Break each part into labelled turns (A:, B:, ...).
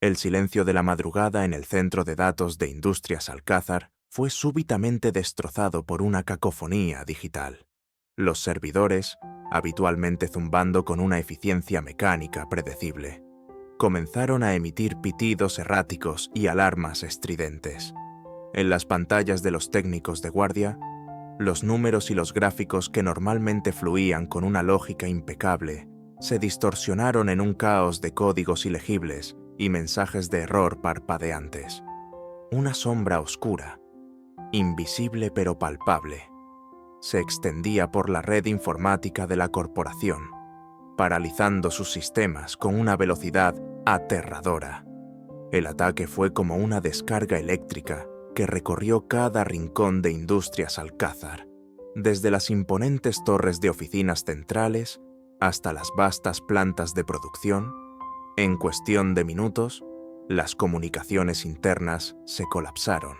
A: El silencio de la madrugada en el centro de datos de Industrias Alcázar fue súbitamente destrozado por una cacofonía digital. Los servidores, habitualmente zumbando con una eficiencia mecánica predecible, comenzaron a emitir pitidos erráticos y alarmas estridentes. En las pantallas de los técnicos de guardia, los números y los gráficos que normalmente fluían con una lógica impecable se distorsionaron en un caos de códigos ilegibles y mensajes de error parpadeantes. Una sombra oscura, invisible pero palpable, se extendía por la red informática de la corporación, paralizando sus sistemas con una velocidad aterradora. El ataque fue como una descarga eléctrica que recorrió cada rincón de Industrias Alcázar, desde las imponentes torres de oficinas centrales hasta las vastas plantas de producción. En cuestión de minutos, las comunicaciones internas se colapsaron,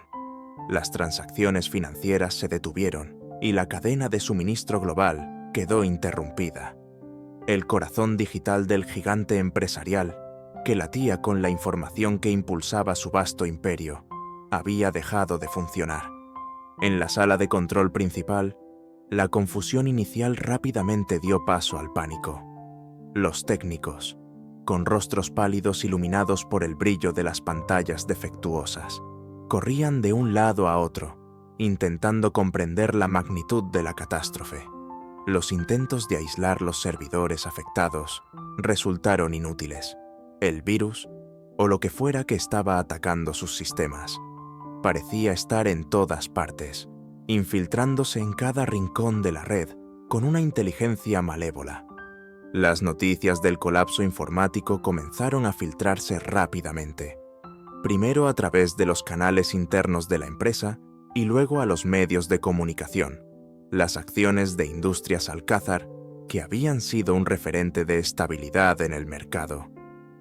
A: las transacciones financieras se detuvieron y la cadena de suministro global quedó interrumpida. El corazón digital del gigante empresarial, que latía con la información que impulsaba su vasto imperio, había dejado de funcionar. En la sala de control principal, la confusión inicial rápidamente dio paso al pánico. Los técnicos, con rostros pálidos iluminados por el brillo de las pantallas defectuosas, corrían de un lado a otro, intentando comprender la magnitud de la catástrofe. Los intentos de aislar los servidores afectados resultaron inútiles. El virus, o lo que fuera que estaba atacando sus sistemas, parecía estar en todas partes, infiltrándose en cada rincón de la red con una inteligencia malévola. Las noticias del colapso informático comenzaron a filtrarse rápidamente, primero a través de los canales internos de la empresa y luego a los medios de comunicación. Las acciones de Industrias Alcázar, que habían sido un referente de estabilidad en el mercado,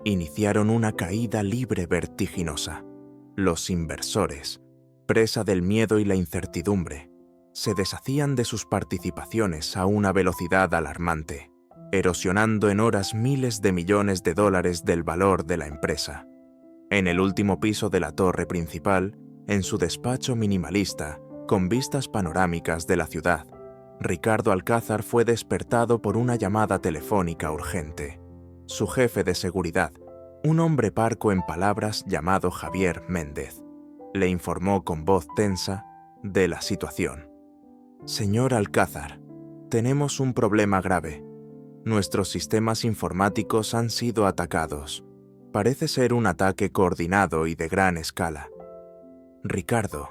A: iniciaron una caída libre vertiginosa. Los inversores, presa del miedo y la incertidumbre, se deshacían de sus participaciones a una velocidad alarmante, erosionando en horas miles de millones de dólares del valor de la empresa. En el último piso de la torre principal, en su despacho minimalista, con vistas panorámicas de la ciudad, Ricardo Alcázar fue despertado por una llamada telefónica urgente. Su jefe de seguridad, un hombre parco en palabras llamado Javier Méndez, le informó con voz tensa de la situación. «Señor Alcázar, tenemos un problema grave. Nuestros sistemas informáticos han sido atacados. Parece ser un ataque coordinado y de gran escala». Ricardo,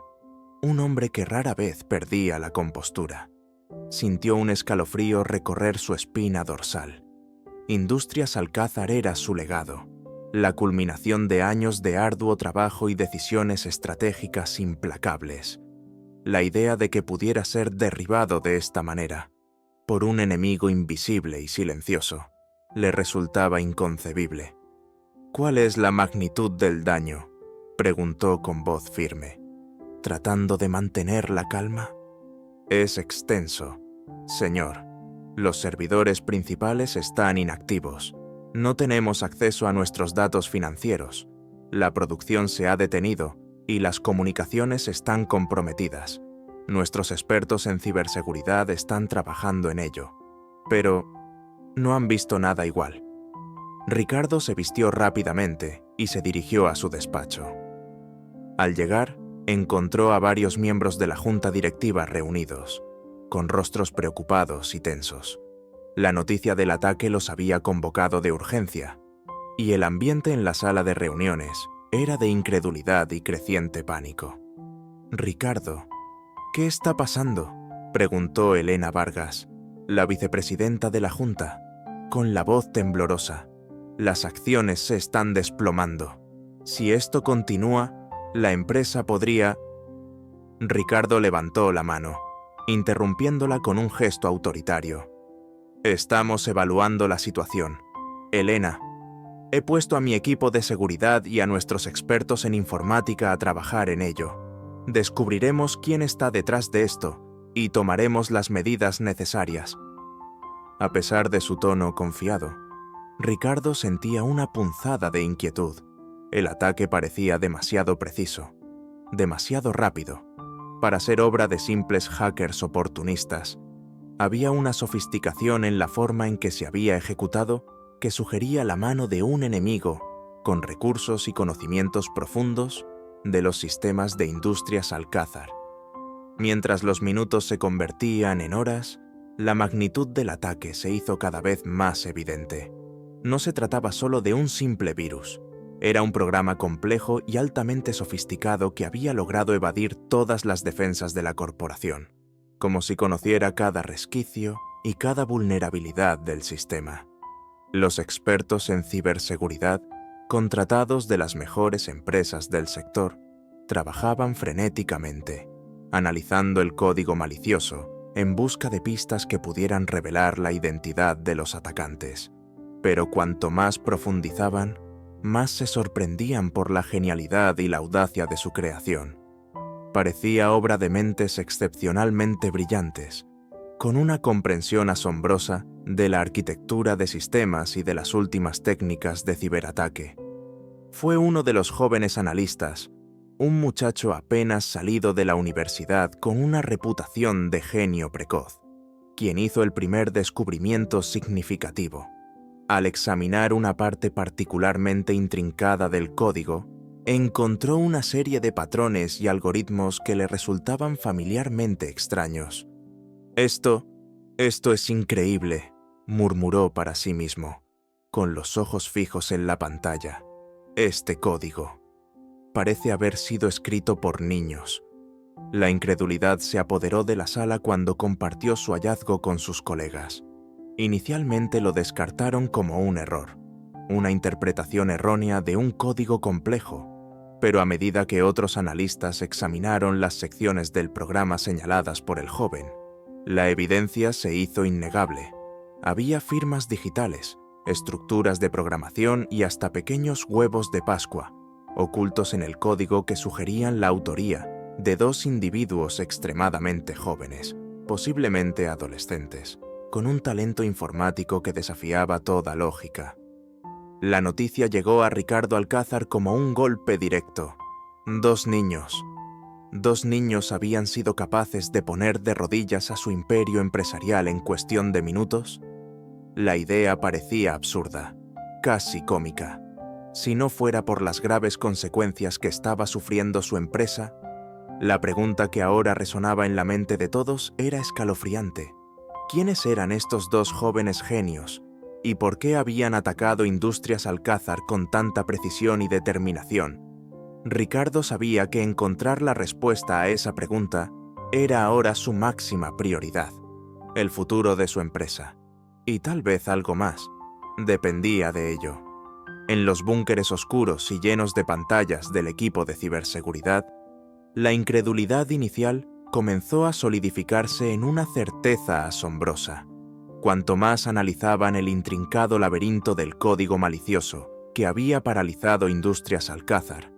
A: un hombre que rara vez perdía la compostura, sintió un escalofrío recorrer su espina dorsal. Industrias Alcázar era su legado, la culminación de años de arduo trabajo y decisiones estratégicas implacables. La idea de que pudiera ser derribado de esta manera, por un enemigo invisible y silencioso, le resultaba inconcebible. «¿Cuál es la magnitud del daño?», preguntó con voz firme, tratando de mantener la calma. «Es extenso, señor. Los servidores principales están inactivos. No tenemos acceso a nuestros datos financieros. La producción se ha detenido y las comunicaciones están comprometidas. Nuestros expertos en ciberseguridad están trabajando en ello, pero no han visto nada igual». Ricardo se vistió rápidamente y se dirigió a su despacho. Al llegar, encontró a varios miembros de la junta directiva reunidos, con rostros preocupados y tensos. La noticia del ataque los había convocado de urgencia, y el ambiente en la sala de reuniones era de incredulidad y creciente pánico. «Ricardo, ¿qué está pasando?», preguntó Elena Vargas, la vicepresidenta de la junta, con la voz temblorosa. «Las acciones se están desplomando. Si esto continúa, la empresa podría…». Ricardo levantó la mano, interrumpiéndola con un gesto autoritario. «Estamos evaluando la situación. Elena, he puesto a mi equipo de seguridad y a nuestros expertos en informática a trabajar en ello. Descubriremos quién está detrás de esto y tomaremos las medidas necesarias». A pesar de su tono confiado, Ricardo sentía una punzada de inquietud. El ataque parecía demasiado preciso, demasiado rápido, para ser obra de simples hackers oportunistas. Había una sofisticación en la forma en que se había ejecutado que sugería la mano de un enemigo con recursos y conocimientos profundos de los sistemas de Industrias Alcázar. Mientras los minutos se convertían en horas, la magnitud del ataque se hizo cada vez más evidente. No se trataba solo de un simple virus. Era un programa complejo y altamente sofisticado que había logrado evadir todas las defensas de la corporación, como si conociera cada resquicio y cada vulnerabilidad del sistema. Los expertos en ciberseguridad, contratados de las mejores empresas del sector, trabajaban frenéticamente, analizando el código malicioso en busca de pistas que pudieran revelar la identidad de los atacantes. Pero cuanto más profundizaban, más se sorprendían por la genialidad y la audacia de su creación. Parecía obra de mentes excepcionalmente brillantes, con una comprensión asombrosa de la arquitectura de sistemas y de las últimas técnicas de ciberataque. Fue uno de los jóvenes analistas, un muchacho apenas salido de la universidad con una reputación de genio precoz, quien hizo el primer descubrimiento significativo. Al examinar una parte particularmente intrincada del código, encontró una serie de patrones y algoritmos que le resultaban familiarmente extraños. Esto es increíble», murmuró para sí mismo, con los ojos fijos en la pantalla. «Este código parece haber sido escrito por niños». La incredulidad se apoderó de la sala cuando compartió su hallazgo con sus colegas. Inicialmente lo descartaron como un error, una interpretación errónea de un código complejo, pero a medida que otros analistas examinaron las secciones del programa señaladas por el joven, la evidencia se hizo innegable. Había firmas digitales, estructuras de programación y hasta pequeños huevos de Pascua, ocultos en el código que sugerían la autoría de dos individuos extremadamente jóvenes, posiblemente adolescentes, con un talento informático que desafiaba toda lógica. La noticia llegó a Ricardo Alcázar como un golpe directo. Dos niños habían sido capaces de poner de rodillas a su imperio empresarial en cuestión de minutos. La idea parecía absurda, casi cómica. Si no fuera por las graves consecuencias que estaba sufriendo su empresa, la pregunta que ahora resonaba en la mente de todos era escalofriante. ¿Quiénes eran estos dos jóvenes genios? ¿Y por qué habían atacado Industrias Alcázar con tanta precisión y determinación? Ricardo sabía que encontrar la respuesta a esa pregunta era ahora su máxima prioridad. El futuro de su empresa, y tal vez algo más, dependía de ello. En los búnkeres oscuros y llenos de pantallas del equipo de ciberseguridad, la incredulidad inicial comenzó a solidificarse en una certeza asombrosa. Cuanto más analizaban el intrincado laberinto del código malicioso que había paralizado Industrias Alcázar,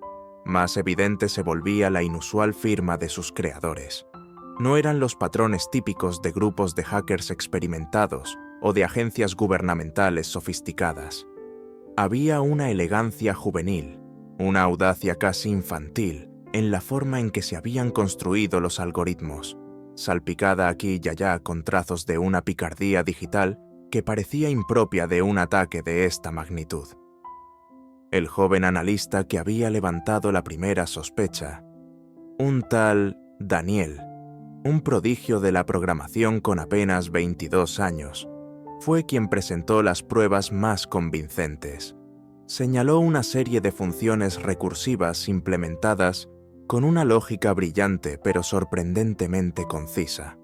A: más evidente se volvía la inusual firma de sus creadores. No eran los patrones típicos de grupos de hackers experimentados o de agencias gubernamentales sofisticadas. Había una elegancia juvenil, una audacia casi infantil en la forma en que se habían construido los algoritmos, salpicada aquí y allá con trazos de una picardía digital que parecía impropia de un ataque de esta magnitud. El joven analista que había levantado la primera sospecha, un tal Daniel, un prodigio de la programación con apenas 22 años, fue quien presentó las pruebas más convincentes. Señaló una serie de funciones recursivas implementadas con una lógica brillante pero sorprendentemente concisa.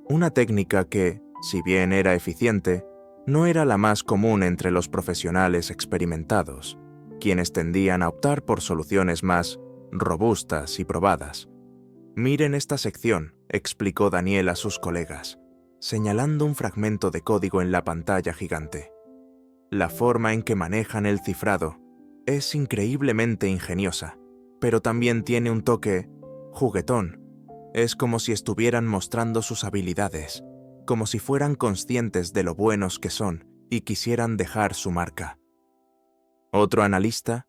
A: Una técnica que, si bien era eficiente, no era la más común entre los profesionales experimentados, quienes tendían a optar por soluciones más robustas y probadas. «Miren esta sección», explicó Daniel a sus colegas, señalando un fragmento de código en la pantalla gigante. «La forma en que manejan el cifrado es increíblemente ingeniosa, pero también tiene un toque juguetón. Es como si estuvieran mostrando sus habilidades, como si fueran conscientes de lo buenos que son y quisieran dejar su marca». Otro analista,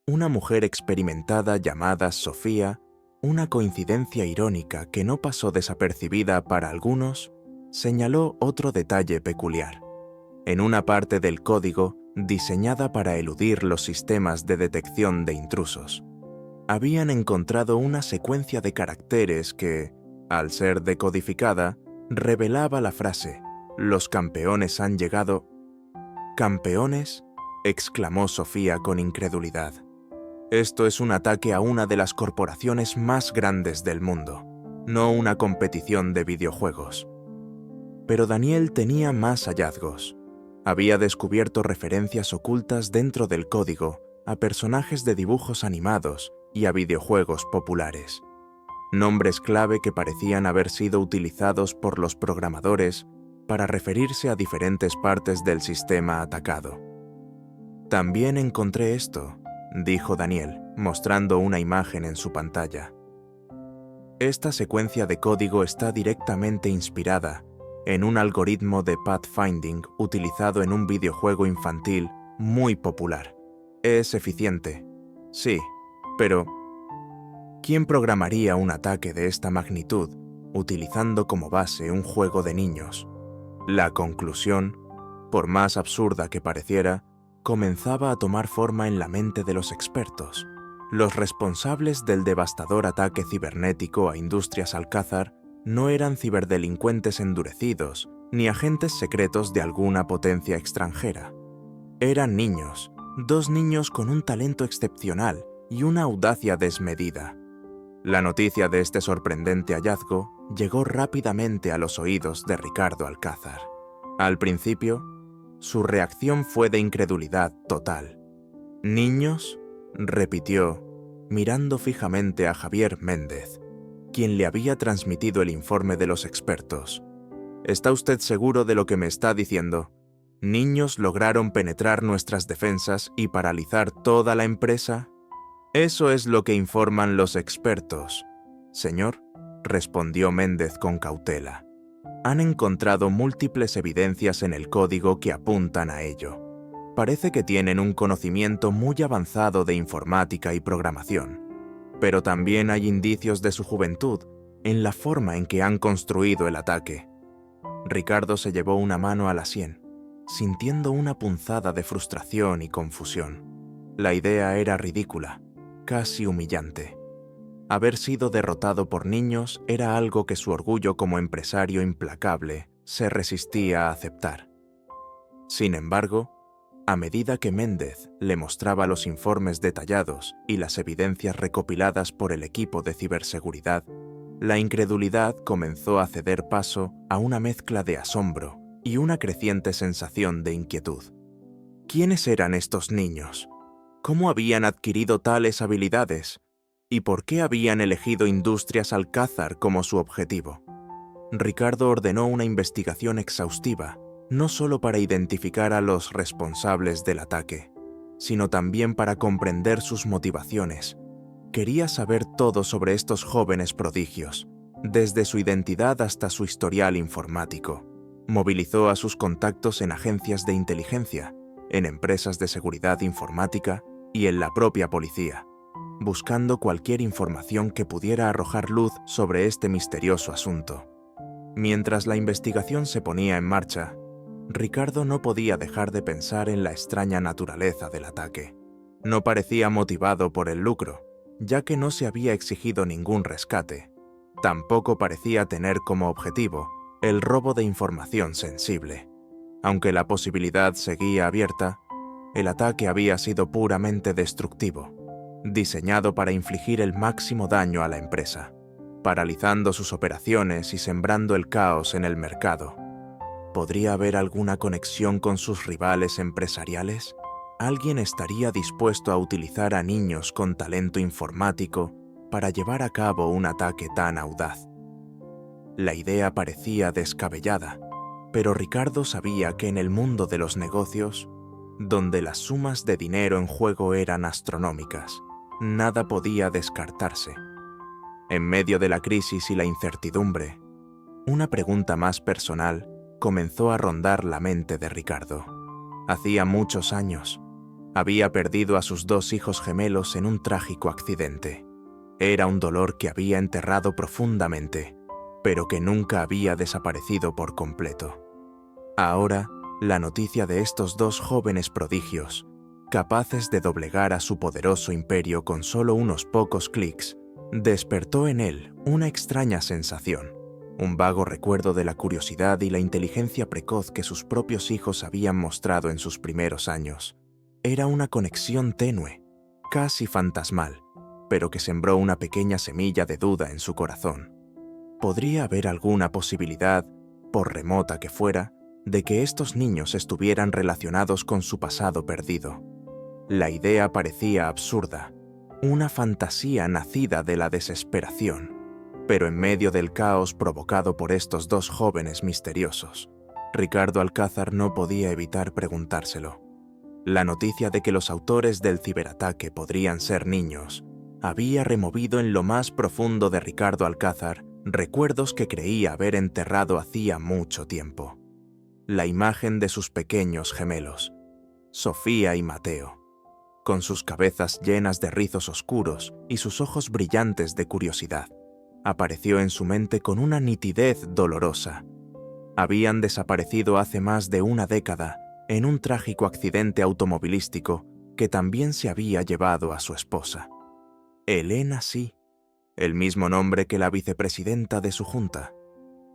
A: Una mujer experimentada llamada Sofía, una coincidencia irónica que no pasó desapercibida para algunos, señaló otro detalle peculiar. En una parte del código, diseñada para eludir los sistemas de detección de intrusos, habían encontrado una secuencia de caracteres que, al ser decodificada, revelaba la frase «Los campeones han llegado». «¿Campeones?», exclamó Sofía con incredulidad. «Esto es un ataque a una de las corporaciones más grandes del mundo, no una competición de videojuegos». Pero Daniel tenía más hallazgos. Había descubierto referencias ocultas dentro del código a personajes de dibujos animados y a videojuegos populares. Nombres clave que parecían haber sido utilizados por los programadores para referirse a diferentes partes del sistema atacado. «También encontré esto», dijo Daniel, mostrando una imagen en su pantalla. Esta secuencia de código está directamente inspirada en un algoritmo de pathfinding utilizado en un videojuego infantil muy popular. Es eficiente, sí, pero ¿quién programaría un ataque de esta magnitud utilizando como base un juego de niños? La conclusión, por más absurda que pareciera, comenzaba a tomar forma en la mente de los expertos. Los responsables del devastador ataque cibernético a Industrias Alcázar no eran ciberdelincuentes endurecidos ni agentes secretos de alguna potencia extranjera. Eran niños, dos niños con un talento excepcional y una audacia desmedida. La noticia de este sorprendente hallazgo llegó rápidamente a los oídos de Ricardo Alcázar. Al principio, su reacción fue de incredulidad total. «¿Niños?», repitió, mirando fijamente a Javier Méndez, quien le había transmitido el informe de los expertos. «¿Está usted seguro de lo que me está diciendo? ¿Niños lograron penetrar nuestras defensas y paralizar toda la empresa?» «Eso es lo que informan los expertos, señor», respondió Méndez con cautela. «Han encontrado múltiples evidencias en el código que apuntan a ello. Parece que tienen un conocimiento muy avanzado de informática y programación, pero también hay indicios de su juventud en la forma en que han construido el ataque». Ricardo se llevó una mano a la sien, sintiendo una punzada de frustración y confusión. La idea era ridícula, casi humillante. Haber sido derrotado por niños era algo que su orgullo como empresario implacable se resistía a aceptar. Sin embargo, a medida que Méndez le mostraba los informes detallados y las evidencias recopiladas por el equipo de ciberseguridad, la incredulidad comenzó a ceder paso a una mezcla de asombro y una creciente sensación de inquietud. ¿Quiénes eran estos niños? ¿Cómo habían adquirido tales habilidades? ¿Y por qué habían elegido Industrias Alcázar como su objetivo? Ricardo ordenó una investigación exhaustiva, no solo para identificar a los responsables del ataque, sino también para comprender sus motivaciones. Quería saber todo sobre estos jóvenes prodigios, desde su identidad hasta su historial informático. Movilizó a sus contactos en agencias de inteligencia, en empresas de seguridad informática y en la propia policía, buscando cualquier información que pudiera arrojar luz sobre este misterioso asunto. Mientras la investigación se ponía en marcha, Ricardo no podía dejar de pensar en la extraña naturaleza del ataque. No parecía motivado por el lucro, ya que no se había exigido ningún rescate. Tampoco parecía tener como objetivo el robo de información sensible. Aunque la posibilidad seguía abierta, el ataque había sido puramente destructivo, diseñado para infligir el máximo daño a la empresa, paralizando sus operaciones y sembrando el caos en el mercado. ¿Podría haber alguna conexión con sus rivales empresariales? ¿Alguien estaría dispuesto a utilizar a niños con talento informático para llevar a cabo un ataque tan audaz? La idea parecía descabellada, pero Ricardo sabía que en el mundo de los negocios, donde las sumas de dinero en juego eran astronómicas, nada podía descartarse. En medio de la crisis y la incertidumbre, una pregunta más personal comenzó a rondar la mente de Ricardo. Hacía muchos años, Había perdido a sus 2 hijos gemelos en un trágico accidente. Era un dolor que había enterrado profundamente, pero que nunca había desaparecido por completo. Ahora, la noticia de estos 2 jóvenes prodigios, capaces de doblegar a su poderoso imperio con solo unos pocos clics, despertó en él una extraña sensación, un vago recuerdo de la curiosidad y la inteligencia precoz que sus propios hijos habían mostrado en sus primeros años. Era una conexión tenue, casi fantasmal, pero que sembró una pequeña semilla de duda en su corazón. ¿Podría haber alguna posibilidad, por remota que fuera, de que estos niños estuvieran relacionados con su pasado perdido? La idea parecía absurda, una fantasía nacida de la desesperación, pero en medio del caos provocado por estos 2 jóvenes misteriosos, Ricardo Alcázar no podía evitar preguntárselo. La noticia de que los autores del ciberataque podrían ser niños había removido en lo más profundo de Ricardo Alcázar recuerdos que creía haber enterrado hacía mucho tiempo. La imagen de sus pequeños gemelos, Sofía y Mateo, con sus cabezas llenas de rizos oscuros y sus ojos brillantes de curiosidad, apareció en su mente con una nitidez dolorosa. Habían desaparecido hace más de una década en un trágico accidente automovilístico que también se había llevado a su esposa. Elena Sí, el mismo nombre que la vicepresidenta de su junta.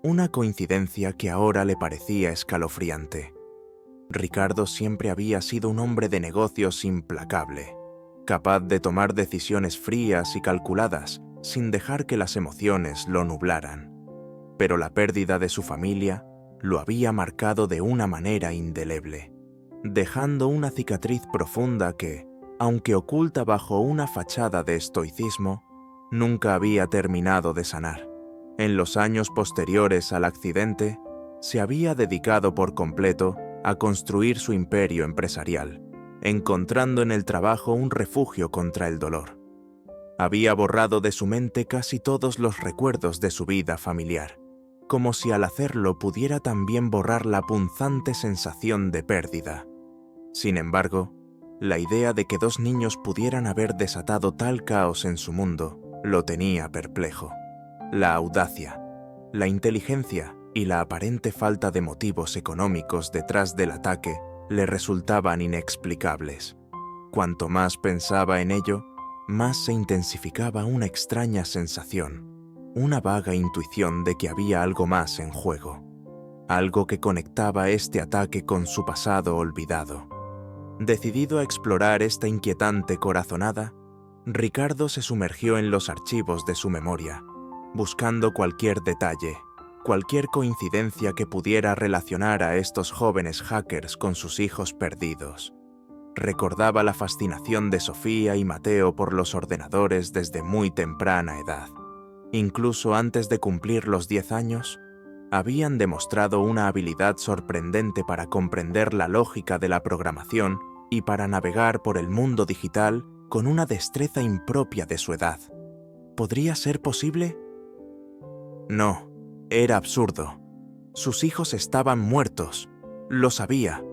A: Una coincidencia que ahora le parecía escalofriante. Ricardo siempre había sido un hombre de negocios implacable, capaz de tomar decisiones frías y calculadas sin dejar que las emociones lo nublaran. Pero la pérdida de su familia lo había marcado de una manera indeleble, dejando una cicatriz profunda que, aunque oculta bajo una fachada de estoicismo, nunca había terminado de sanar. En los años posteriores al accidente, se había dedicado por completo a construir su imperio empresarial, encontrando en el trabajo un refugio contra el dolor. Había borrado de su mente casi todos los recuerdos de su vida familiar, como si al hacerlo pudiera también borrar la punzante sensación de pérdida. Sin embargo, la idea de que 2 niños pudieran haber desatado tal caos en su mundo lo tenía perplejo. La audacia, la inteligencia y la aparente falta de motivos económicos detrás del ataque le resultaban inexplicables. Cuanto más pensaba en ello, más se intensificaba una extraña sensación, una vaga intuición de que había algo más en juego, algo que conectaba este ataque con su pasado olvidado. Decidido a explorar esta inquietante corazonada, Ricardo se sumergió en los archivos de su memoria, buscando cualquier detalle, cualquier coincidencia que pudiera relacionar a estos jóvenes hackers con sus hijos perdidos. Recordaba la fascinación de Sofía y Mateo por los ordenadores desde muy temprana edad. Incluso antes de cumplir los 10 años, habían demostrado una habilidad sorprendente para comprender la lógica de la programación y para navegar por el mundo digital con una destreza impropia de su edad. ¿Podría ser posible? No, era absurdo. Sus hijos estaban muertos. Lo sabía,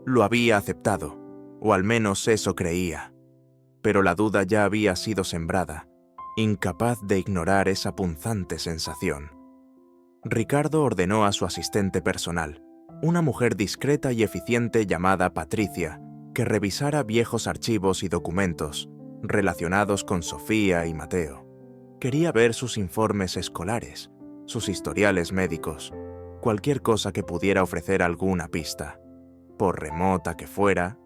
A: lo había aceptado, o al menos eso creía. Pero la duda ya había sido sembrada, incapaz de ignorar esa punzante sensación. Ricardo ordenó a su asistente personal, una mujer discreta y eficiente llamada Patricia, que revisara viejos archivos y documentos relacionados con Sofía y Mateo. Quería ver sus informes escolares, sus historiales médicos, cualquier cosa que pudiera ofrecer alguna pista. Por remota que fuera,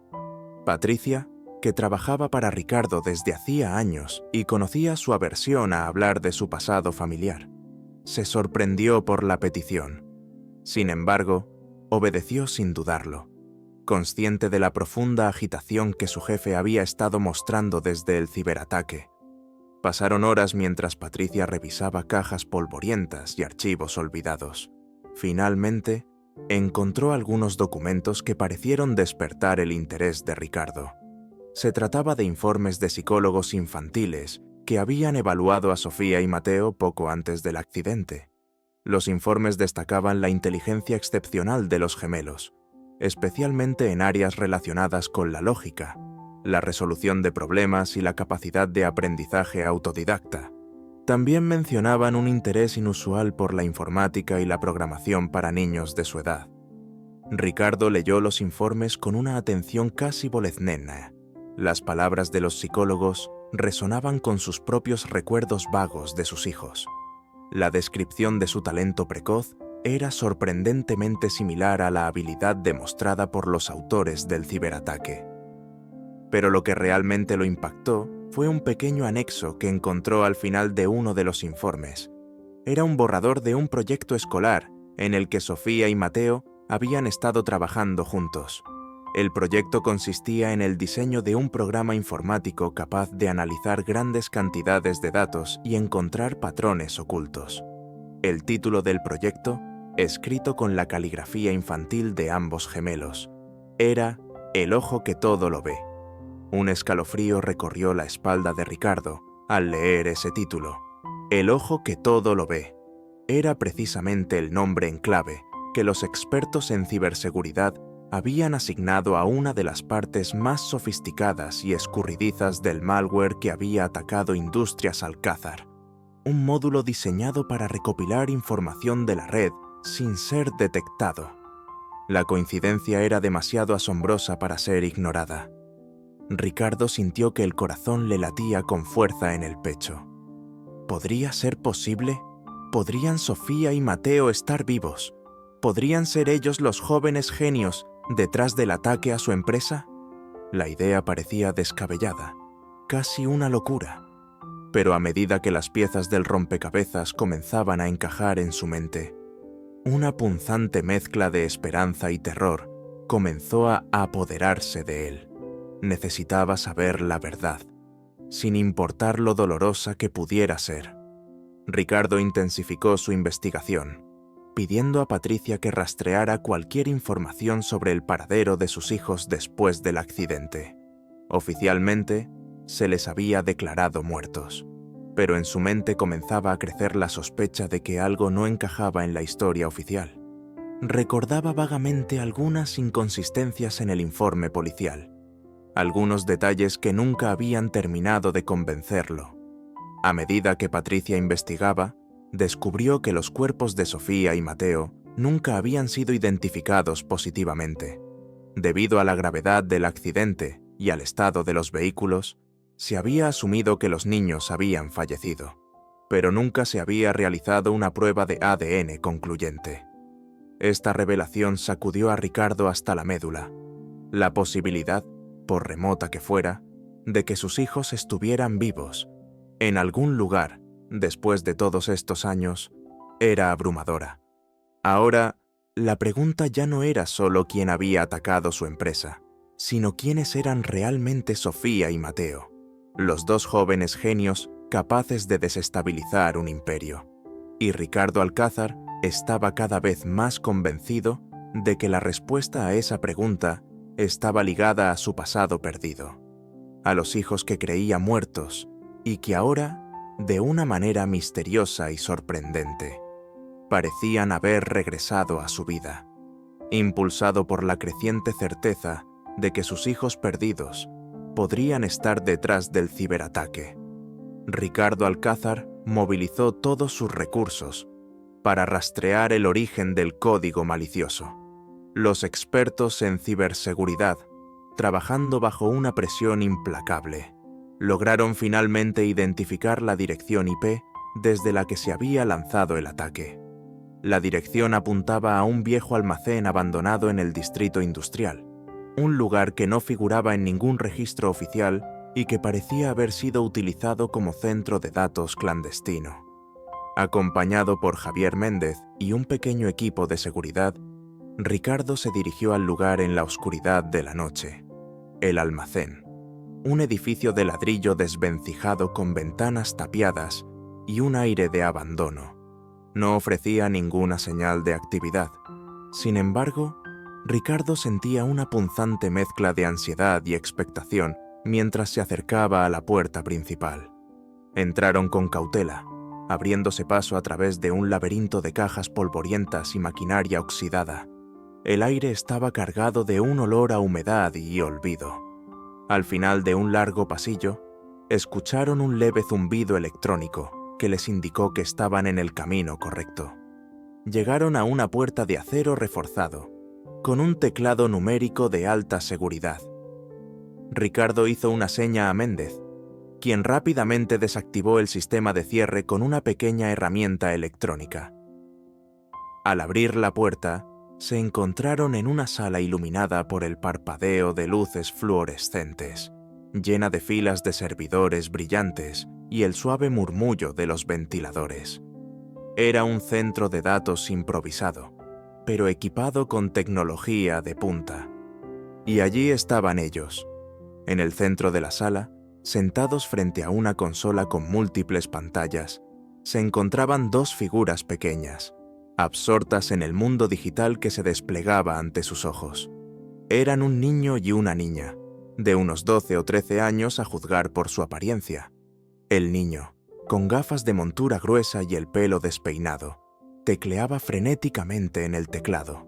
A: Patricia, que trabajaba para Ricardo desde hacía años y conocía su aversión a hablar de su pasado familiar, se sorprendió por la petición. Sin embargo, obedeció sin dudarlo, consciente de la profunda agitación que su jefe había estado mostrando desde el ciberataque. Pasaron horas mientras Patricia revisaba cajas polvorientas y archivos olvidados. Finalmente, encontró algunos documentos que parecieron despertar el interés de Ricardo. Se trataba de informes de psicólogos infantiles que habían evaluado a Sofía y Mateo poco antes del accidente. Los informes destacaban la inteligencia excepcional de los gemelos, especialmente en áreas relacionadas con la lógica, la resolución de problemas y la capacidad de aprendizaje autodidacta. También mencionaban un interés inusual por la informática y la programación para niños de su edad. Ricardo leyó los informes con una atención casi boleznena. Las palabras de los psicólogos resonaban con sus propios recuerdos vagos de sus hijos. La descripción de su talento precoz era sorprendentemente similar a la habilidad demostrada por los autores del ciberataque. Pero lo que realmente lo impactó fue un pequeño anexo que encontró al final de uno de los informes. Era un borrador de un proyecto escolar en el que Sofía y Mateo habían estado trabajando juntos. El proyecto consistía en el diseño de un programa informático capaz de analizar grandes cantidades de datos y encontrar patrones ocultos. El título del proyecto, escrito con la caligrafía infantil de ambos gemelos, era El ojo que todo lo ve. Un escalofrío recorrió la espalda de Ricardo al leer ese título. El ojo que todo lo ve. Era precisamente el nombre en clave que los expertos en ciberseguridad habían asignado a una de las partes más sofisticadas y escurridizas del malware que había atacado Industrias Alcázar, un módulo diseñado para recopilar información de la red sin ser detectado. La coincidencia era demasiado asombrosa para ser ignorada. Ricardo sintió que el corazón le latía con fuerza en el pecho. ¿Podría ser posible? ¿Podrían Sofía y Mateo estar vivos? ¿Podrían ser ellos los jóvenes genios detrás del ataque a su empresa? La idea parecía descabellada, casi una locura. Pero a medida que las piezas del rompecabezas comenzaban a encajar en su mente, una punzante mezcla de esperanza y terror comenzó a apoderarse de él. Necesitaba saber la verdad, sin importar lo dolorosa que pudiera ser. Ricardo intensificó su investigación, pidiendo a Patricia que rastreara cualquier información sobre el paradero de sus hijos después del accidente. Oficialmente, se les había declarado muertos, pero en su mente comenzaba a crecer la sospecha de que algo no encajaba en la historia oficial. Recordaba vagamente algunas inconsistencias en el informe policial, algunos detalles que nunca habían terminado de convencerlo. A medida que Patricia investigaba, descubrió que los cuerpos de Sofía y Mateo nunca habían sido identificados positivamente. Debido a la gravedad del accidente y al estado de los vehículos, se había asumido que los niños habían fallecido, pero nunca se había realizado una prueba de ADN concluyente. Esta revelación sacudió a Ricardo hasta la médula. La posibilidad, por remota que fuera, de que sus hijos estuvieran vivos, en algún lugar, después de todos estos años, era abrumadora. Ahora, la pregunta ya no era solo quién había atacado su empresa, sino quiénes eran realmente Sofía y Mateo, los dos jóvenes genios capaces de desestabilizar un imperio. Y Ricardo Alcázar estaba cada vez más convencido de que la respuesta a esa pregunta estaba ligada a su pasado perdido, a los hijos que creía muertos y que ahora, de una manera misteriosa y sorprendente, parecían haber regresado a su vida, impulsado por la creciente certeza de que sus hijos perdidos podrían estar detrás del ciberataque. Ricardo Alcázar movilizó todos sus recursos para rastrear el origen del código malicioso. Los expertos en ciberseguridad, trabajando bajo una presión implacable, lograron finalmente identificar la dirección IP desde la que se había lanzado el ataque. La dirección apuntaba a un viejo almacén abandonado en el distrito industrial, un lugar que no figuraba en ningún registro oficial y que parecía haber sido utilizado como centro de datos clandestino. Acompañado por Javier Méndez y un pequeño equipo de seguridad, Ricardo se dirigió al lugar en la oscuridad de la noche. El almacén, un edificio de ladrillo desvencijado con ventanas tapiadas y un aire de abandono, no ofrecía ninguna señal de actividad. Sin embargo, Ricardo sentía una punzante mezcla de ansiedad y expectación mientras se acercaba a la puerta principal. Entraron con cautela, abriéndose paso a través de un laberinto de cajas polvorientas y maquinaria oxidada. El aire estaba cargado de un olor a humedad y olvido. Al final de un largo pasillo, escucharon un leve zumbido electrónico que les indicó que estaban en el camino correcto. Llegaron a una puerta de acero reforzado, con un teclado numérico de alta seguridad. Ricardo hizo una seña a Méndez, quien rápidamente desactivó el sistema de cierre con una pequeña herramienta electrónica. Al abrir la puerta, se encontraron en una sala iluminada por el parpadeo de luces fluorescentes, llena de filas de servidores brillantes y el suave murmullo de los ventiladores. Era un centro de datos improvisado, pero equipado con tecnología de punta. Y allí estaban ellos, en el centro de la sala, sentados frente a una consola con múltiples pantallas, se encontraban dos figuras pequeñas, absortas en el mundo digital que se desplegaba ante sus ojos. Eran un niño y una niña, de unos 12 o 13 años a juzgar por su apariencia. El niño, con gafas de montura gruesa y el pelo despeinado, tecleaba frenéticamente en el teclado.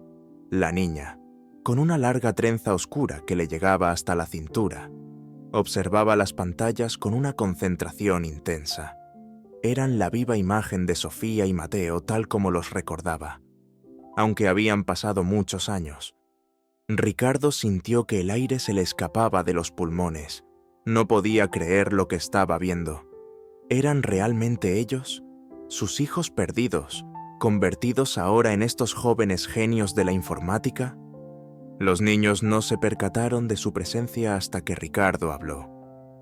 A: La niña, con una larga trenza oscura que le llegaba hasta la cintura, observaba las pantallas con una concentración intensa. Eran la viva imagen de Sofía y Mateo tal como los recordaba. Aunque habían pasado muchos años, Ricardo sintió que el aire se le escapaba de los pulmones. No podía creer lo que estaba viendo. ¿Eran realmente ellos? ¿Sus hijos perdidos, convertidos ahora en estos jóvenes genios de la informática? Los niños no se percataron de su presencia hasta que Ricardo habló.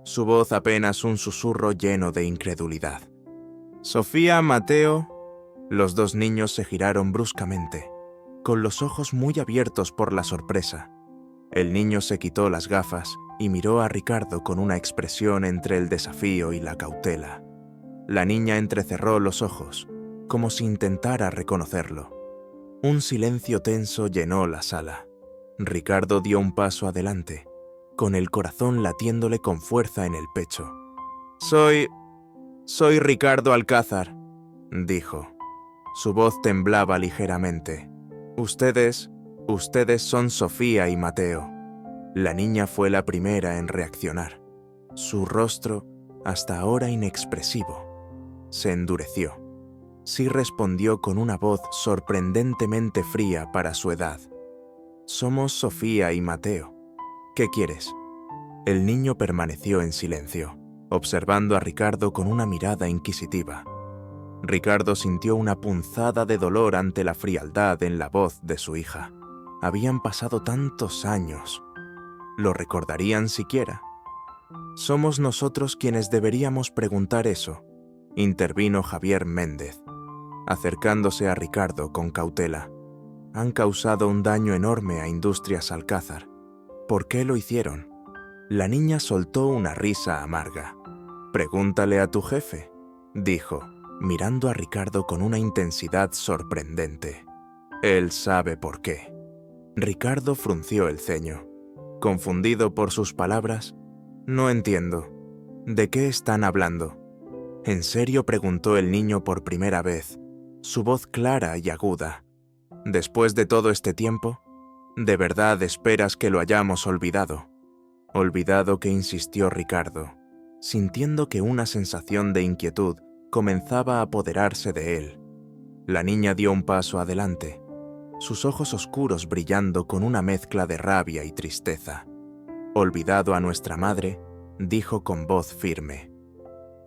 A: Su voz apenas un susurro lleno de incredulidad. «Sofía, Mateo». Los dos niños se giraron bruscamente, con los ojos muy abiertos por la sorpresa. El niño se quitó las gafas y miró a Ricardo con una expresión entre el desafío y la cautela. La niña entrecerró los ojos, como si intentara reconocerlo. Un silencio tenso llenó la sala. Ricardo dio un paso adelante, con el corazón latiéndole con fuerza en el pecho. Soy Ricardo Alcázar», dijo. Su voz temblaba ligeramente. Ustedes son Sofía y Mateo». La niña fue la primera en reaccionar. Su rostro, hasta ahora inexpresivo, se endureció. Sí respondió con una voz sorprendentemente fría para su edad. «Somos Sofía y Mateo. ¿Qué quieres?». El niño permaneció en silencio, observando a Ricardo con una mirada inquisitiva. Ricardo sintió una punzada de dolor ante la frialdad en la voz de su hija. Habían pasado tantos años. ¿Lo recordarían siquiera? «Somos nosotros quienes deberíamos preguntar eso», intervino Javier Méndez, acercándose a Ricardo con cautela. «Han causado un daño enorme a Industrias Alcázar. ¿Por qué lo hicieron?». La niña soltó una risa amarga. «Pregúntale a tu jefe», dijo, mirando a Ricardo con una intensidad sorprendente. «Él sabe por qué». Ricardo frunció el ceño. Confundido por sus palabras, «No entiendo. ¿De qué están hablando?». «¿En serio?», preguntó el niño por primera vez, su voz clara y aguda. «¿Después de todo este tiempo? ¿De verdad esperas que lo hayamos olvidado?». «Olvidado qué», insistió Ricardo, sintiendo que una sensación de inquietud comenzaba a apoderarse de él. La niña dio un paso adelante, sus ojos oscuros brillando con una mezcla de rabia y tristeza. «Olvidado a nuestra madre», dijo con voz firme.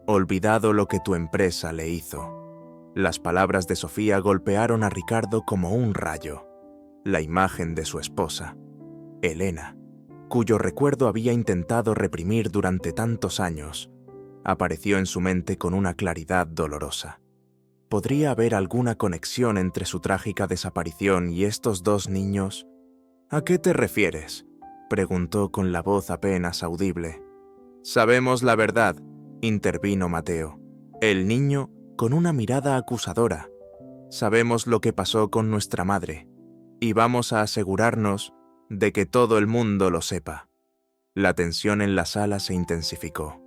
A: «Olvidado lo que tu empresa le hizo». Las palabras de Sofía golpearon a Ricardo como un rayo. La imagen de su esposa, Elena, cuyo recuerdo había intentado reprimir durante tantos años, apareció en su mente con una claridad dolorosa. ¿Podría haber alguna conexión entre su trágica desaparición y estos dos niños? «¿A qué te refieres?», preguntó con la voz apenas audible. «Sabemos la verdad», intervino Mateo, el niño con una mirada acusadora. «Sabemos lo que pasó con nuestra madre, y vamos a asegurarnos de que todo el mundo lo sepa». La tensión en la sala se intensificó.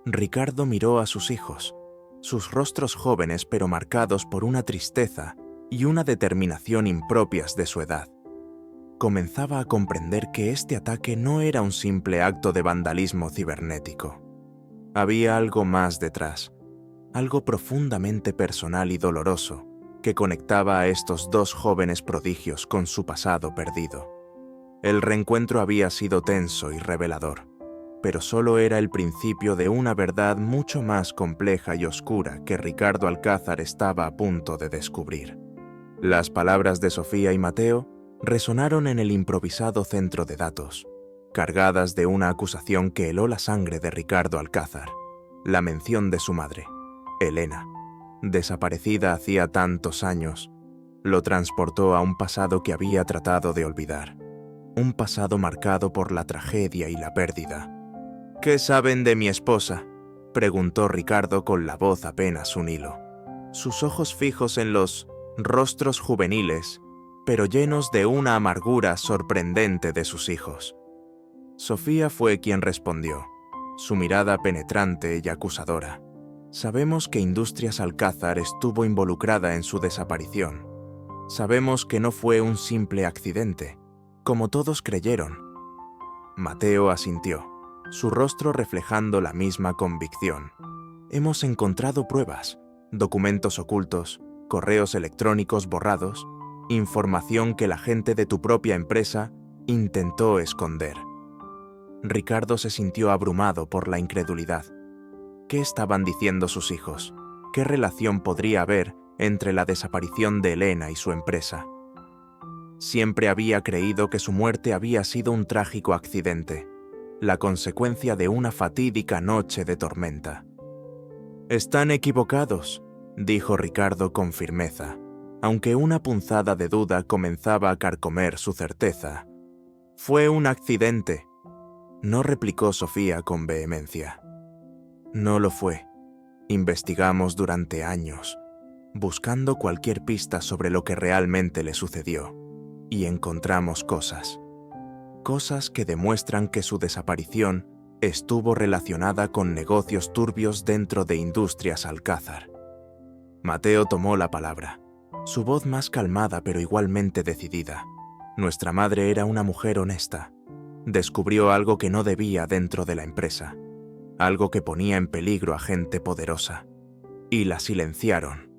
A: Ricardo miró a sus hijos, sus rostros jóvenes pero marcados por una tristeza y una determinación impropias de su edad. comenzaba a comprender que este ataque no era un simple acto de vandalismo cibernético. Había algo más detrás, algo profundamente personal y doloroso que conectaba a estos dos jóvenes prodigios con su pasado perdido. El reencuentro había sido tenso y revelador, pero solo era el principio de una verdad mucho más compleja y oscura que Ricardo Alcázar estaba a punto de descubrir. Las palabras de Sofía y Mateo resonaron en el improvisado centro de datos, cargadas de una acusación que heló la sangre de Ricardo Alcázar, la mención de su madre, Elena, desaparecida hacía tantos años, lo transportó a un pasado que había tratado de olvidar, un pasado marcado por la tragedia y la pérdida. «¿Qué saben de mi esposa?», preguntó Ricardo con la voz apenas un hilo, sus ojos fijos en los rostros juveniles, pero llenos de una amargura sorprendente de sus hijos. Sofía fue quien respondió, su mirada penetrante y acusadora. «Sabemos que Industrias Alcázar estuvo involucrada en su desaparición. Sabemos que no fue un simple accidente, como todos creyeron». Mateo asintió, su rostro reflejando la misma convicción. «Hemos encontrado pruebas, documentos ocultos, correos electrónicos borrados, información que la gente de tu propia empresa intentó esconder». Ricardo se sintió abrumado por la incredulidad. ¿Qué estaban diciendo sus hijos? ¿Qué relación podría haber entre la desaparición de Elena y su empresa? Siempre había creído que su muerte había sido un trágico accidente, la consecuencia de una fatídica noche de tormenta. «Están equivocados», dijo Ricardo con firmeza, aunque una punzada de duda comenzaba a carcomer su certeza. «Fue un accidente», no replicó Sofía con vehemencia. «No lo fue. Investigamos durante años, buscando cualquier pista sobre lo que realmente le sucedió, y encontramos cosas que demuestran que su desaparición estuvo relacionada con negocios turbios dentro de Industrias Alcázar». Mateo tomó la palabra, su voz más calmada pero igualmente decidida. «Nuestra madre era una mujer honesta. Descubrió algo que no debía dentro de la empresa, algo que ponía en peligro a gente poderosa, y la silenciaron».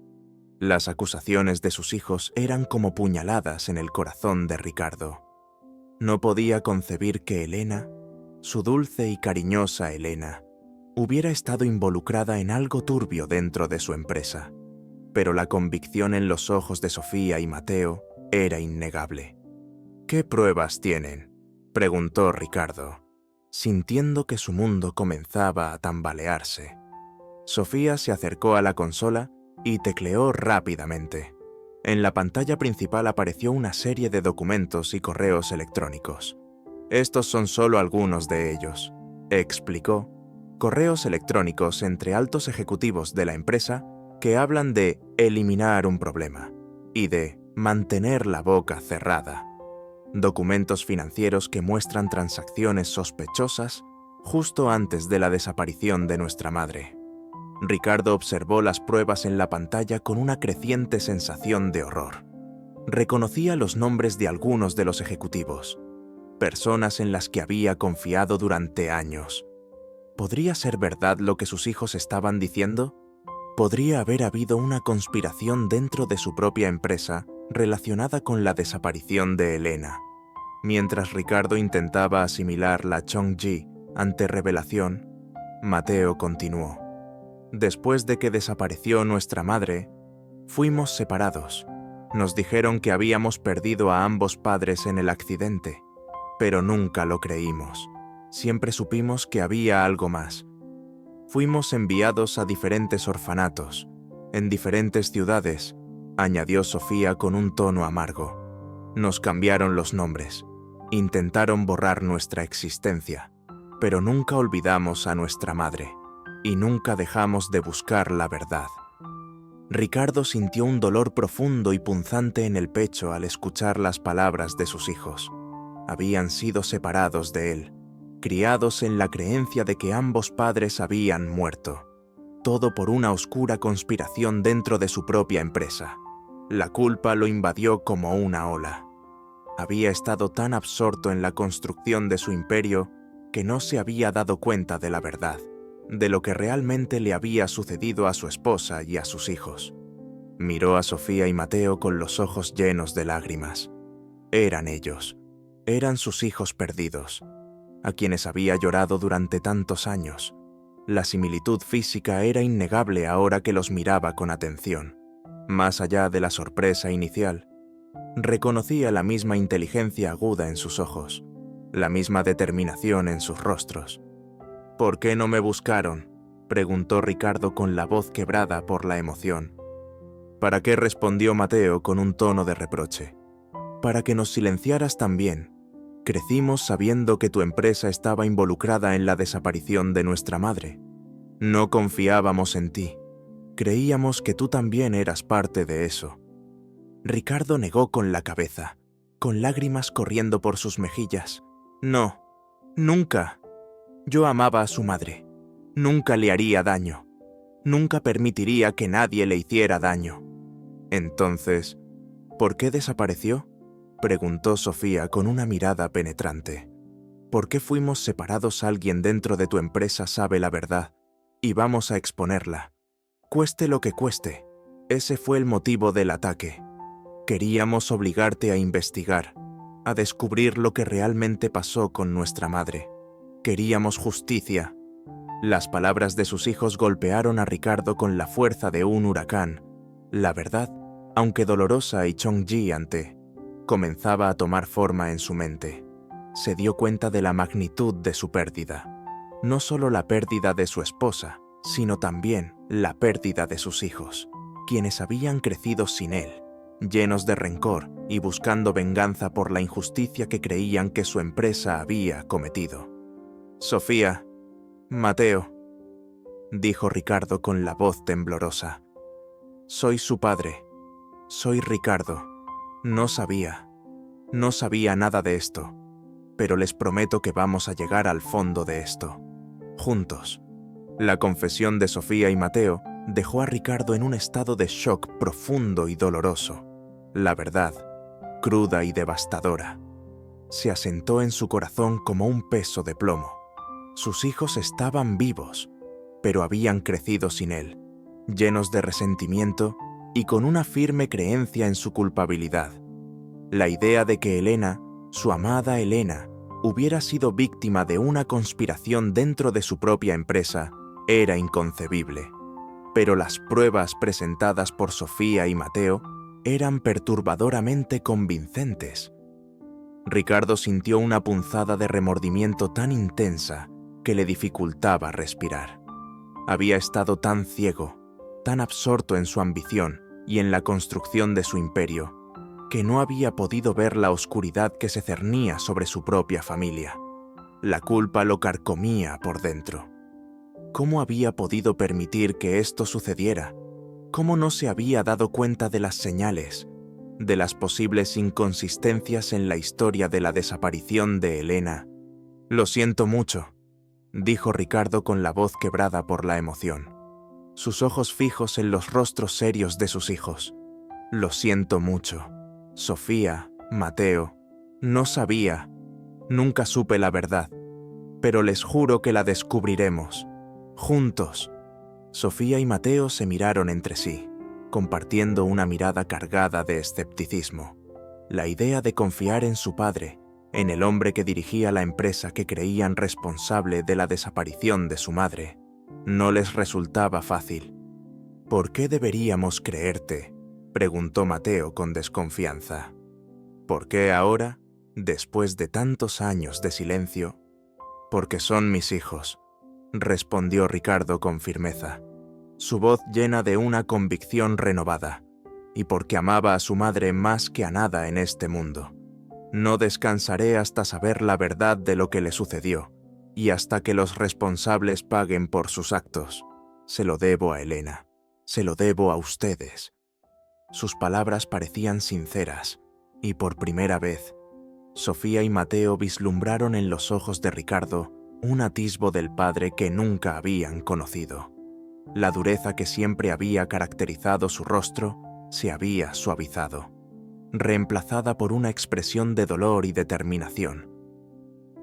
A: Las acusaciones de sus hijos eran como puñaladas en el corazón de Ricardo. No podía concebir que Elena, su dulce y cariñosa Elena, hubiera estado involucrada en algo turbio dentro de su empresa, pero la convicción en los ojos de Sofía y Mateo era innegable. «¿Qué pruebas tienen?», preguntó Ricardo, sintiendo que su mundo comenzaba a tambalearse. Sofía se acercó a la consola y tecleó rápidamente. En la pantalla principal apareció una serie de documentos y correos electrónicos. «Estos son solo algunos de ellos», explicó. «Correos electrónicos entre altos ejecutivos de la empresa que hablan de eliminar un problema y de mantener la boca cerrada. Documentos financieros que muestran transacciones sospechosas justo antes de la desaparición de nuestra madre». Ricardo observó las pruebas en la pantalla con una creciente sensación de horror. Reconocía los nombres de algunos de los ejecutivos, personas en las que había confiado durante años. ¿Podría ser verdad lo que sus hijos estaban diciendo? ¿Podría haber habido una conspiración dentro de su propia empresa relacionada con la desaparición de Elena? Mientras Ricardo intentaba asimilar la Chong-ji ante revelación, Mateo continuó. «Después de que desapareció nuestra madre, fuimos separados. Nos dijeron que habíamos perdido a ambos padres en el accidente, pero nunca lo creímos. Siempre supimos que había algo más. Fuimos enviados a diferentes orfanatos, en diferentes ciudades», añadió Sofía con un tono amargo. «Nos cambiaron los nombres, intentaron borrar nuestra existencia, pero nunca olvidamos a nuestra madre, y nunca dejamos de buscar la verdad». Ricardo sintió un dolor profundo y punzante en el pecho al escuchar las palabras de sus hijos. Habían sido separados de él, criados en la creencia de que ambos padres habían muerto, todo por una oscura conspiración dentro de su propia empresa. La culpa lo invadió como una ola. Había estado tan absorto en la construcción de su imperio que no se había dado cuenta de la verdad, de lo que realmente le había sucedido a su esposa y a sus hijos. Miró a Sofía y Mateo con los ojos llenos de lágrimas. Eran ellos, eran sus hijos perdidos, a quienes había llorado durante tantos años. La similitud física era innegable ahora que los miraba con atención. Más allá de la sorpresa inicial, reconocía la misma inteligencia aguda en sus ojos, la misma determinación en sus rostros. «¿Por qué no me buscaron?», preguntó Ricardo con la voz quebrada por la emoción. «¿Para qué?», respondió Mateo con un tono de reproche. «Para que nos silenciaras también. Crecimos sabiendo que tu empresa estaba involucrada en la desaparición de nuestra madre. No confiábamos en ti. Creíamos que tú también eras parte de eso». Ricardo negó con la cabeza, con lágrimas corriendo por sus mejillas. «No, nunca. Yo amaba a su madre. Nunca le haría daño. Nunca permitiría que nadie le hiciera daño». «Entonces, ¿por qué desapareció?», preguntó Sofía con una mirada penetrante. «¿Por qué fuimos separados? Alguien dentro de tu empresa sabe la verdad, y vamos a exponerla. Cueste lo que cueste. Ese fue el motivo del ataque. Queríamos obligarte a investigar, a descubrir lo que realmente pasó con nuestra madre. Queríamos justicia». Las palabras de sus hijos golpearon a Ricardo con la fuerza de un huracán. La verdad, aunque dolorosa y chongyante, comenzaba a tomar forma en su mente. Se dio cuenta de la magnitud de su pérdida. No solo la pérdida de su esposa, sino también la pérdida de sus hijos, quienes habían crecido sin él, llenos de rencor y buscando venganza por la injusticia que creían que su empresa había cometido. «Sofía, Mateo», dijo Ricardo con la voz temblorosa. «Soy su padre. Soy Ricardo. No sabía nada de esto, pero les prometo que vamos a llegar al fondo de esto, juntos». La confesión de Sofía y Mateo dejó a Ricardo en un estado de shock profundo y doloroso. La verdad, cruda y devastadora, se asentó en su corazón como un peso de plomo. Sus hijos estaban vivos, pero habían crecido sin él, llenos de resentimiento y con una firme creencia en su culpabilidad. La idea de que Elena, su amada Elena, hubiera sido víctima de una conspiración dentro de su propia empresa era inconcebible. Pero las pruebas presentadas por Sofía y Mateo eran perturbadoramente convincentes. Ricardo sintió una punzada de remordimiento tan intensa que le dificultaba respirar. Había estado tan ciego, tan absorto en su ambición y en la construcción de su imperio, que no había podido ver la oscuridad que se cernía sobre su propia familia. La culpa lo carcomía por dentro. ¿Cómo había podido permitir que esto sucediera? ¿Cómo no se había dado cuenta de las señales, de las posibles inconsistencias en la historia de la desaparición de Elena? «Lo siento mucho», dijo Ricardo con la voz quebrada por la emoción, sus ojos fijos en los rostros serios de sus hijos. «Lo siento mucho. Sofía, Mateo, no sabía, nunca supe la verdad, pero les juro que la descubriremos, juntos». Sofía y Mateo se miraron entre sí, compartiendo una mirada cargada de escepticismo. La idea de confiar en su padre, en el hombre que dirigía la empresa que creían responsable de la desaparición de su madre, no les resultaba fácil. «¿Por qué deberíamos creerte?», preguntó Mateo con desconfianza. «¿Por qué ahora, después de tantos años de silencio?». «Porque son mis hijos», respondió Ricardo con firmeza, su voz llena de una convicción renovada, «y porque amaba a su madre más que a nada en este mundo. No descansaré hasta saber la verdad de lo que le sucedió, y hasta que los responsables paguen por sus actos. Se lo debo a Elena, se lo debo a ustedes». Sus palabras parecían sinceras, y por primera vez, Sofía y Mateo vislumbraron en los ojos de Ricardo un atisbo del padre que nunca habían conocido. La dureza que siempre había caracterizado su rostro se había suavizado. reemplazada por una expresión de dolor y determinación.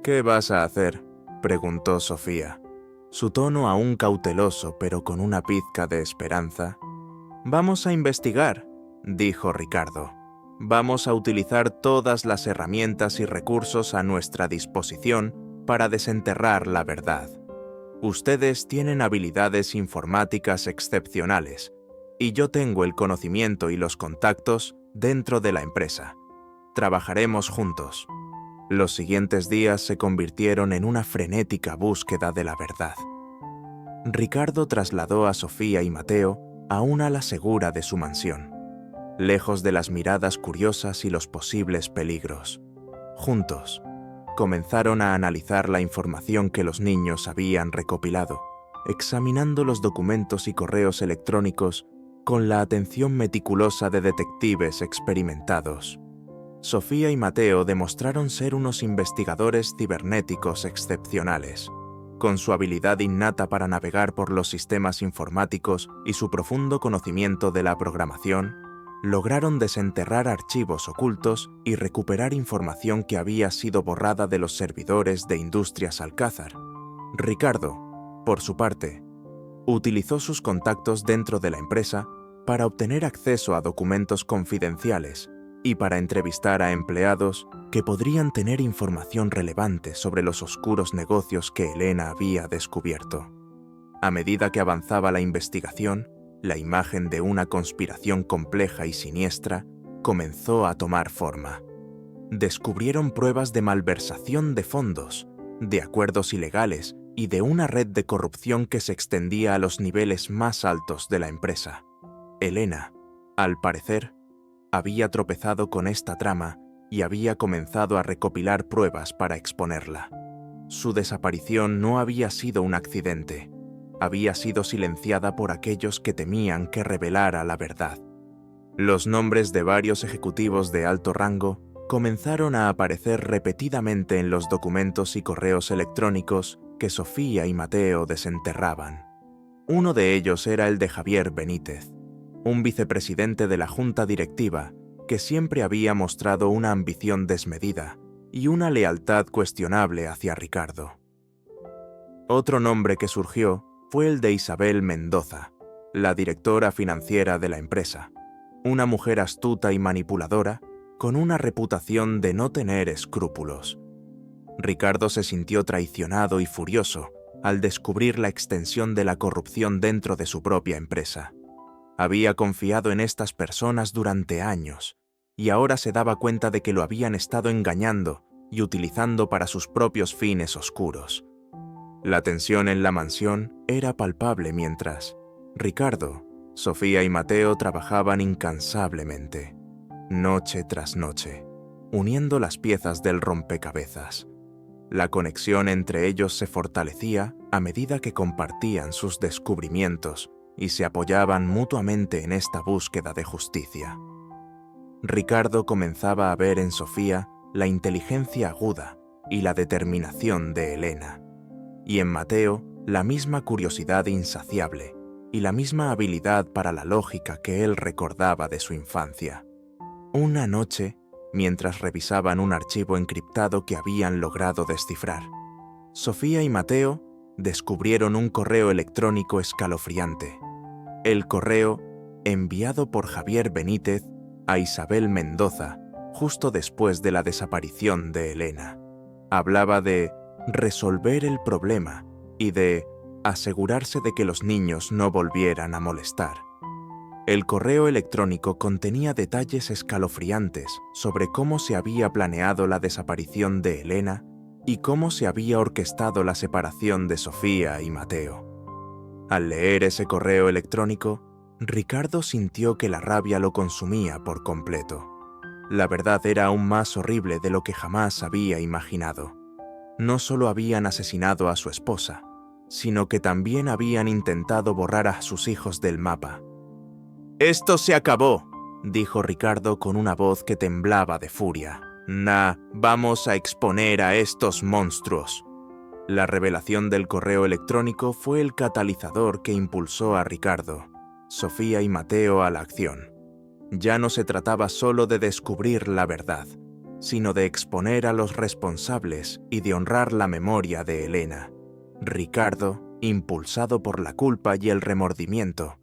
A: «¿Qué vas a hacer?», preguntó Sofía, su tono aún cauteloso pero con una pizca de esperanza. «Vamos a investigar», dijo Ricardo. «Vamos a utilizar todas las herramientas y recursos a nuestra disposición para desenterrar la verdad. Ustedes tienen habilidades informáticas excepcionales, y yo tengo el conocimiento y los contactos dentro de la empresa. Trabajaremos juntos». Los siguientes días se convirtieron en una frenética búsqueda de la verdad. Ricardo trasladó a Sofía y Mateo a una ala segura de su mansión, lejos de las miradas curiosas y los posibles peligros. Juntos, comenzaron a analizar la información que los niños habían recopilado, examinando los documentos y correos electrónicos con la atención meticulosa de detectives experimentados. Sofía y Mateo demostraron ser unos investigadores cibernéticos excepcionales. Con su habilidad innata para navegar por los sistemas informáticos y su profundo conocimiento de la programación, lograron desenterrar archivos ocultos y recuperar información que había sido borrada de los servidores de Industrias Alcázar. Ricardo, por su parte, utilizó sus contactos dentro de la empresa para obtener acceso a documentos confidenciales y para entrevistar a empleados que podrían tener información relevante sobre los oscuros negocios que Elena había descubierto. A medida que avanzaba la investigación, la imagen de una conspiración compleja y siniestra comenzó a tomar forma. Descubrieron pruebas de malversación de fondos, de acuerdos ilegales y de una red de corrupción que se extendía a los niveles más altos de la empresa. Elena, al parecer, había tropezado con esta trama y había comenzado a recopilar pruebas para exponerla. Su desaparición no había sido un accidente. Había sido silenciada por aquellos que temían que revelara la verdad. Los nombres de varios ejecutivos de alto rango comenzaron a aparecer repetidamente en los documentos y correos electrónicos que Sofía y Mateo desenterraban. Uno de ellos era el de Javier Benítez, un vicepresidente de la junta directiva que siempre había mostrado una ambición desmedida y una lealtad cuestionable hacia Ricardo. Otro nombre que surgió fue el de Isabel Mendoza, la directora financiera de la empresa, una mujer astuta y manipuladora con una reputación de no tener escrúpulos. Ricardo se sintió traicionado y furioso al descubrir la extensión de la corrupción dentro de su propia empresa. Había confiado en estas personas durante años y ahora se daba cuenta de que lo habían estado engañando y utilizando para sus propios fines oscuros. La tensión en la mansión era palpable mientras Ricardo, Sofía y Mateo trabajaban incansablemente, noche tras noche, uniendo las piezas del rompecabezas. La conexión entre ellos se fortalecía a medida que compartían sus descubrimientos y se apoyaban mutuamente en esta búsqueda de justicia. Ricardo comenzaba a ver en Sofía la inteligencia aguda y la determinación de Elena, y en Mateo la misma curiosidad insaciable y la misma habilidad para la lógica que él recordaba de su infancia. Una noche, mientras revisaban un archivo encriptado que habían logrado descifrar, Sofía y Mateo descubrieron un correo electrónico escalofriante. El correo, enviado por Javier Benítez a Isabel Mendoza justo después de la desaparición de Elena, hablaba de resolver el problema y de asegurarse de que los niños no volvieran a molestar. El correo electrónico contenía detalles escalofriantes sobre cómo se había planeado la desaparición de Elena y cómo se había orquestado la separación de Sofía y Mateo. Al leer ese correo electrónico, Ricardo sintió que la rabia lo consumía por completo. La verdad era aún más horrible de lo que jamás había imaginado. No solo habían asesinado a su esposa, sino que también habían intentado borrar a sus hijos del mapa. «Esto se acabó», dijo Ricardo con una voz que temblaba de furia. Vamos a exponer a estos monstruos». La revelación del correo electrónico fue el catalizador que impulsó a Ricardo, Sofía y Mateo a la acción. Ya no se trataba solo de descubrir la verdad, sino de exponer a los responsables y de honrar la memoria de Elena. Ricardo, impulsado por la culpa y el remordimiento,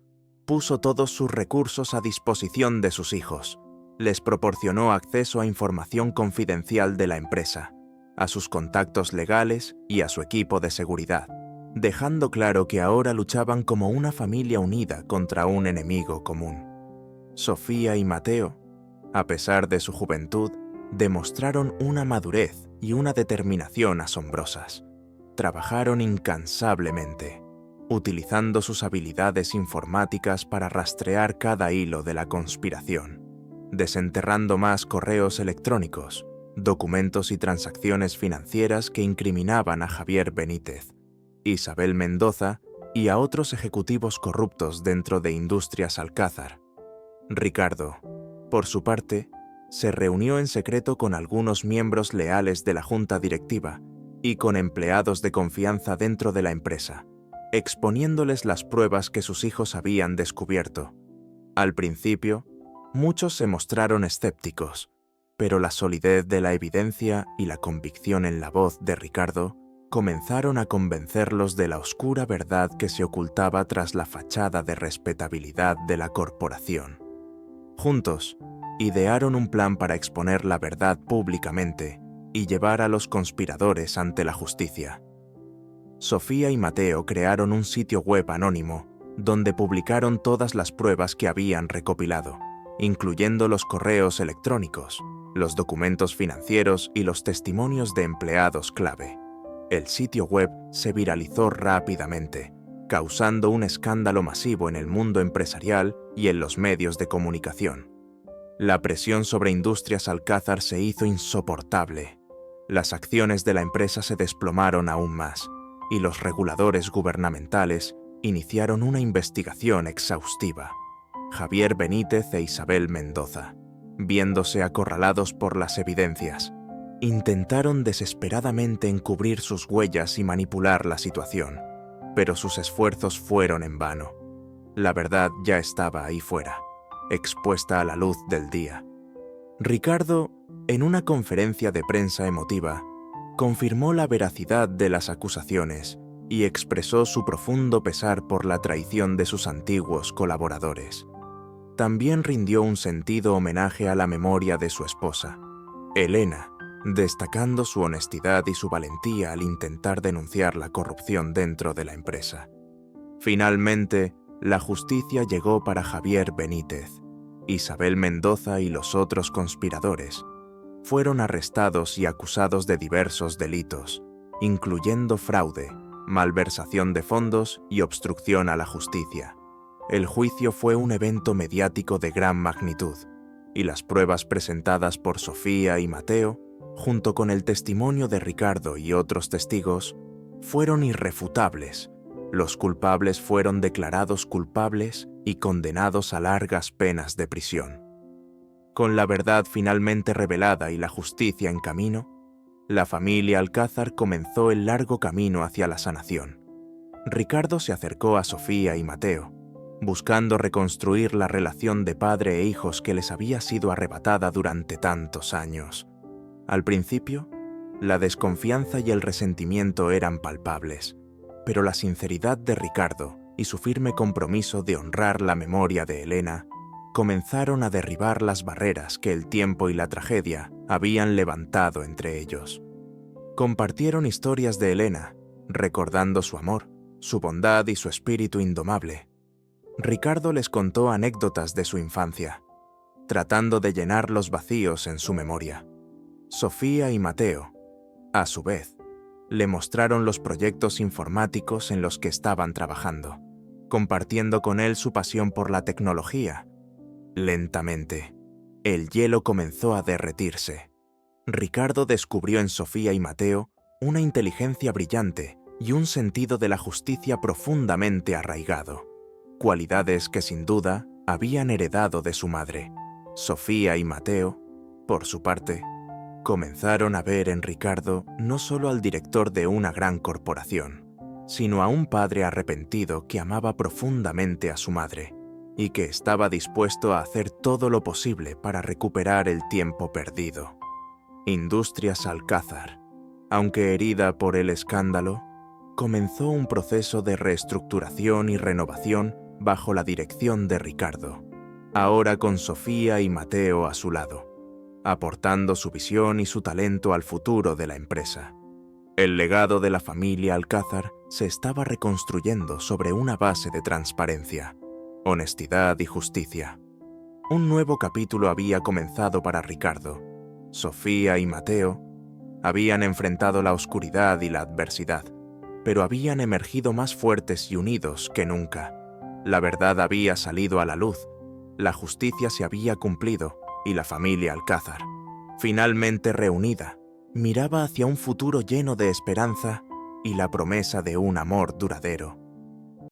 A: puso todos sus recursos a disposición de sus hijos. Les proporcionó acceso a información confidencial de la empresa, a sus contactos legales y a su equipo de seguridad, dejando claro que ahora luchaban como una familia unida contra un enemigo común. Sofía y Mateo, a pesar de su juventud, demostraron una madurez y una determinación asombrosas. Trabajaron incansablemente, utilizando sus habilidades informáticas para rastrear cada hilo de la conspiración, desenterrando más correos electrónicos, documentos y transacciones financieras que incriminaban a Javier Benítez, Isabel Mendoza y a otros ejecutivos corruptos dentro de Industrias Alcázar. Ricardo, por su parte, se reunió en secreto con algunos miembros leales de la junta directiva y con empleados de confianza dentro de la empresa, exponiéndoles las pruebas que sus hijos habían descubierto. Al principio, muchos se mostraron escépticos, pero la solidez de la evidencia y la convicción en la voz de Ricardo comenzaron a convencerlos de la oscura verdad que se ocultaba tras la fachada de respetabilidad de la corporación. Juntos, idearon un plan para exponer la verdad públicamente y llevar a los conspiradores ante la justicia. Sofía y Mateo crearon un sitio web anónimo donde publicaron todas las pruebas que habían recopilado, incluyendo los correos electrónicos, los documentos financieros y los testimonios de empleados clave. El sitio web se viralizó rápidamente, causando un escándalo masivo en el mundo empresarial y en los medios de comunicación. La presión sobre Industrias Alcázar se hizo insoportable. Las acciones de la empresa se desplomaron aún más, y los reguladores gubernamentales iniciaron una investigación exhaustiva. Javier Benítez e Isabel Mendoza, viéndose acorralados por las evidencias, intentaron desesperadamente encubrir sus huellas y manipular la situación, pero sus esfuerzos fueron en vano. La verdad ya estaba ahí fuera, expuesta a la luz del día. Ricardo, en una conferencia de prensa emotiva, confirmó la veracidad de las acusaciones y expresó su profundo pesar por la traición de sus antiguos colaboradores. También rindió un sentido homenaje a la memoria de su esposa, Elena, destacando su honestidad y su valentía al intentar denunciar la corrupción dentro de la empresa. Finalmente, la justicia llegó para Javier Benítez. Isabel Mendoza y los otros conspiradores fueron arrestados y acusados de diversos delitos, incluyendo fraude, malversación de fondos y obstrucción a la justicia. El juicio fue un evento mediático de gran magnitud, y las pruebas presentadas por Sofía y Mateo, junto con el testimonio de Ricardo y otros testigos, fueron irrefutables. Los culpables fueron declarados culpables y condenados a largas penas de prisión. Con la verdad finalmente revelada y la justicia en camino, la familia Alcázar comenzó el largo camino hacia la sanación. Ricardo se acercó a Sofía y Mateo, buscando reconstruir la relación de padre e hijos que les había sido arrebatada durante tantos años. Al principio, la desconfianza y el resentimiento eran palpables, pero la sinceridad de Ricardo y su firme compromiso de honrar la memoria de Elena comenzaron a derribar las barreras que el tiempo y la tragedia habían levantado entre ellos. Compartieron historias de Elena, recordando su amor, su bondad y su espíritu indomable. Ricardo les contó anécdotas de su infancia, tratando de llenar los vacíos en su memoria. Sofía y Mateo, a su vez, le mostraron los proyectos informáticos en los que estaban trabajando, compartiendo con él su pasión por la tecnología. Lentamente, el hielo comenzó a derretirse. Ricardo descubrió en Sofía y Mateo una inteligencia brillante y un sentido de la justicia profundamente arraigado, cualidades que sin duda habían heredado de su madre. Sofía y Mateo, por su parte, comenzaron a ver en Ricardo no solo al director de una gran corporación, sino a un padre arrepentido que amaba profundamente a su madre y que estaba dispuesto a hacer todo lo posible para recuperar el tiempo perdido. Industrias Alcázar, aunque herida por el escándalo, comenzó un proceso de reestructuración y renovación bajo la dirección de Ricardo, ahora con Sofía y Mateo a su lado, aportando su visión y su talento al futuro de la empresa. El legado de la familia Alcázar se estaba reconstruyendo sobre una base de transparencia, honestidad y justicia. Un nuevo capítulo había comenzado para Ricardo. Sofía y Mateo habían enfrentado la oscuridad y la adversidad, pero habían emergido más fuertes y unidos que nunca. La verdad había salido a la luz, la justicia se había cumplido y la familia Alcázar, finalmente reunida, miraba hacia un futuro lleno de esperanza y la promesa de un amor duradero.